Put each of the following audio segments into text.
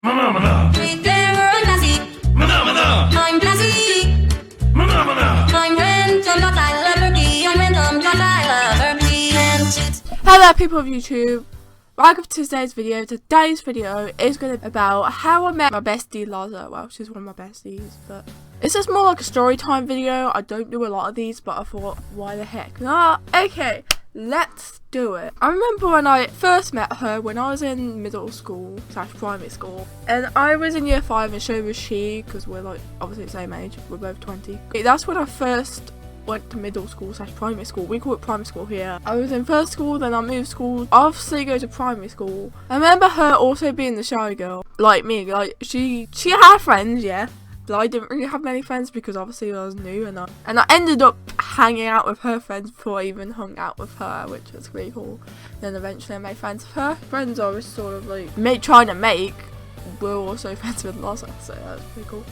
Mana mana. I'm classy. Mana mana. I'm random, but I love her. I'm random, but I love her. Hello people of YouTube, welcome to today's video. Today's video is going to be about how I met my bestie Lozza. Well, she's one of my besties, but it's just more like a story time video. I don't do a lot of these, but I thought, why the heck not? Okay, let's do it. I remember when I first met her when I was in middle school / primary school, and I was in year 5 and so was she, because we're like obviously the same age, we're both 20. That's when I first went to middle school / primary school. We call it primary school here. I was in first school, then I moved school, obviously go to primary school. I remember her also being the shy girl, like me. Like she had friends, yeah, but I didn't really have many friends because obviously I was new, and I ended up hanging out with her friends before I even hung out with her, which was really cool. Then eventually I made friends with her. Friends I was sort of like trying to make. We're also friends with Lozza, so that was pretty cool.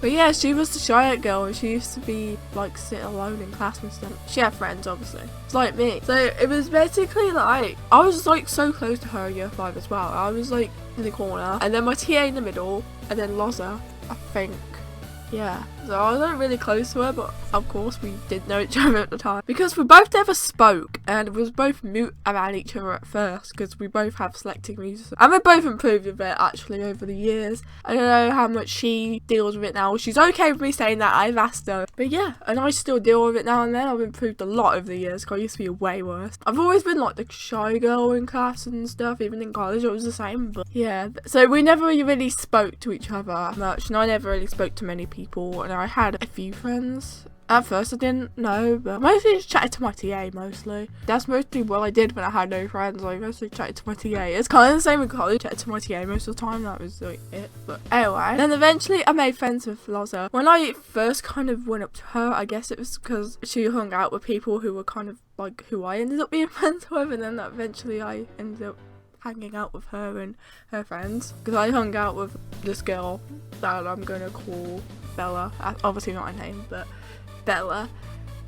But yeah, she was the shy girl, and she used to be like sit alone in class and stuff. She had friends, obviously. It's like me. So it was basically like, I was like so close to her in year 5 as well. I was like in the corner, and then my TA in the middle, and then Lozza, I think. Yeah, so I wasn't really close to her, but of course we did know each other at the time because we both never spoke and we was both mute around each other at first because we both have selective mutism, and we both improved a bit actually over the years. I don't know how much she deals with it now. She's okay with me saying that, I've asked her, but yeah, and I still deal with it now and then. I've improved a lot over the years because I used to be way worse. I've always been like the shy girl in class and stuff, even in college it was the same, but yeah, so we never really spoke to each other much, and I never really spoke to many people, and I had a few friends. At first I didn't know, but mostly just chatted to my TA mostly. That's mostly what I did when I had no friends. I mostly chatted to my TA. It's kind of the same in college. Chatted to my TA most of the time. That was like it. But anyway, then eventually I made friends with Lozza. When I first kind of went up to her, I guess it was because she hung out with people who were kind of like who I ended up being friends with, and then eventually I ended up hanging out with her and her friends, because I hung out with this girl that I'm gonna call Bella. Obviously not her name, but Bella.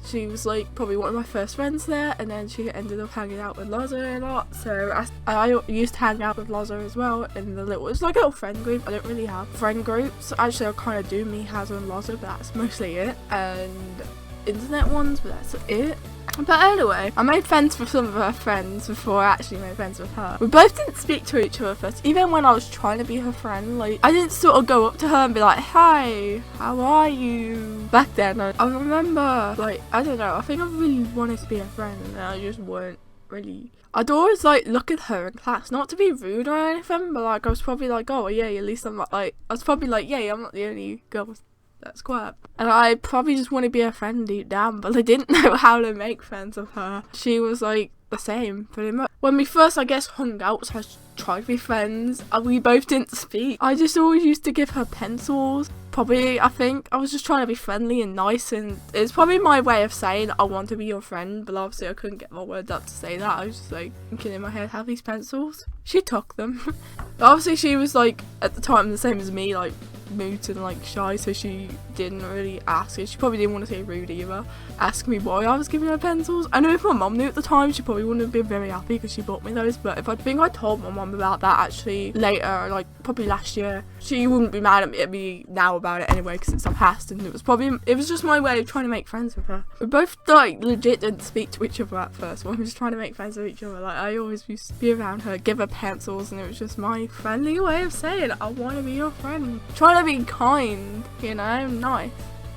She was like probably one of my first friends there, and then she ended up hanging out with Lozza a lot, so I used to hang out with Lozza as well in the little, it's like a little friend group. I don't really have friend groups. Actually I kind of do, me, Haz and Lozza, but that's mostly it, and internet ones, but that's it. But anyway, I made friends with some of her friends before I actually made friends with her. We both didn't speak to each other first, even when I was trying to be her friend. Like, I didn't sort of go up to her and be like, hi, how are you? Back then, I remember, like, I don't know, I think I really wanted to be her friend, and I just weren't really. I'd always like look at her in class, not to be rude or anything, but like I was probably like, oh yeah, at least I'm not like, I was probably like, yeah, I'm not the only girl that's quiet. And I probably just want to be a friend deep down, but I didn't know how to make friends with her. She was like the same pretty much. When we first, I guess, hung out, so I tried to be friends, and we both didn't speak. I just always used to give her pencils. Probably, I think I was just trying to be friendly and nice, and it's probably my way of saying I want to be your friend, but obviously I couldn't get my words out to say that. I was just like thinking in my head, have these pencils? She took them. But obviously she was like at the time the same as me, like muted and like shy, so she didn't really ask it. She probably didn't want to say rude either, ask me why I was giving her pencils. I know if my mum knew at the time, she probably wouldn't have been very happy because she bought me those, but if I think I told my mum about that actually later, like probably last year, she wouldn't be mad at me now about it anyway, because it's a past, and it was just my way of trying to make friends with her. We both like legit didn't speak to each other at first. We were just trying to make friends with each other. Like I always used to be around her, give her pencils, and it was just my friendly way of saying I want to be your friend, trying to be kind, you know, nice.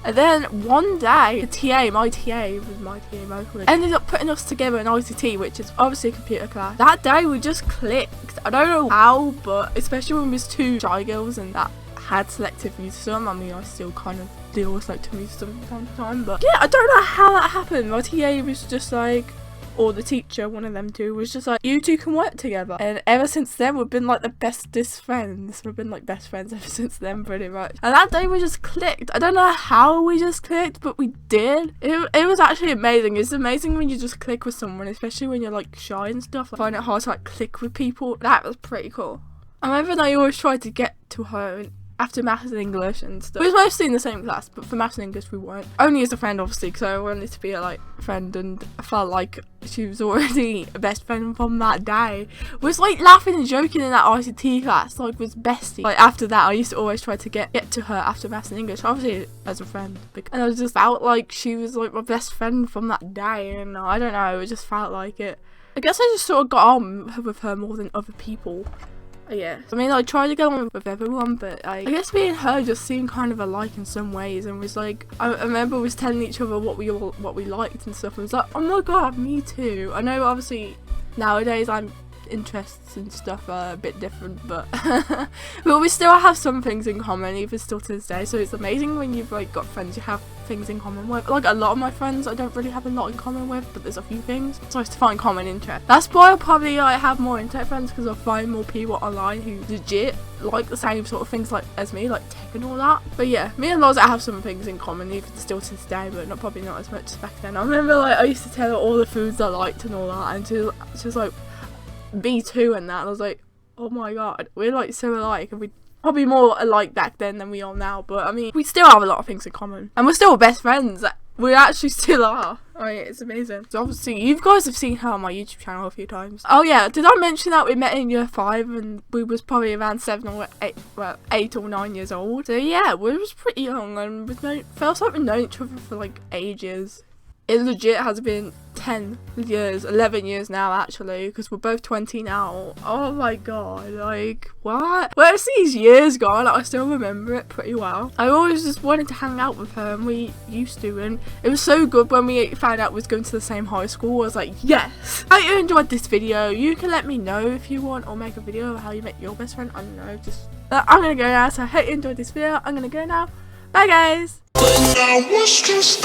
And then one day, my TA mostly, ended up putting us together in ICT, which is obviously a computer class. That day we just clicked. I don't know how, but especially when we was two shy girls and that had selective mutism. I mean, I still kind of deal with selective mutism from time to time, but yeah, I don't know how that happened. My TA was just like, or the teacher, one of them two, was just like, you two can work together. And ever since then, we've been like the bestest friends. We've been like best friends ever since then, pretty much. And that day we just clicked. I don't know how we just clicked, but we did. It was actually amazing. It's amazing when you just click with someone, especially when you're like shy and stuff. I find it hard to like click with people. That was pretty cool. I remember I always tried to get to her after maths and English and stuff. We was mostly in the same class, but for maths and English we weren't. Only as a friend, obviously, because I wanted to be a like friend, and I felt like she was already a best friend from that day. We was like laughing and joking in that ICT class, like was bestie. Like after that, I used to always try to get to her after maths and English, obviously as a friend, and I just felt like she was like my best friend from that day, and I don't know, it just felt like it. I guess I just sort of got on with her more than other people. Yeah, I mean, I tried to get on with everyone, but I guess me and her just seemed kind of alike in some ways, and was like, I remember we was telling each other what we liked and stuff, and was like, oh my god, me too. I know obviously nowadays interests and stuff are a bit different, but but we still have some things in common, even still to this day. So it's amazing when you've like got friends you have things in common with. Like a lot of my friends I don't really have a lot in common with, but there's a few things, so I have to find common interest. That's why I'll probably like have more internet friends, because I'll find more people online who legit like the same sort of things like as me, like tech and all that. But yeah, me and Lozza have some things in common, even still to this day, but probably not as much as back then. I remember like I used to tell her all the foods I liked and all that, and she was like B2 and that, and I was like, oh my god, we're like so alike, and we probably more alike back then than we are now, but I mean, we still have a lot of things in common, and we're still best friends. We actually still are. I mean, it's amazing. So obviously you guys have seen her on my YouTube channel a few times. Oh yeah, did I mention that we met in year 5 and we was probably around 7 or 8, well 8 or 9 years old. So yeah, we was pretty young, and felt like we've known each other for like ages. It legit has been 10 years, 11 years now actually, because we're both 20 now. Oh my god, like, what? Where's these years gone? Like, I still remember it pretty well. I always just wanted to hang out with her, and we used to, and it was so good when we found out we was going to the same high school. I was like, yes! I hope you enjoyed this video. You can let me know if you want, or make a video of how you met your best friend. I don't know, just... I'm gonna go now, so I hope you enjoyed this video. I'm gonna go now. Bye guys! But I was just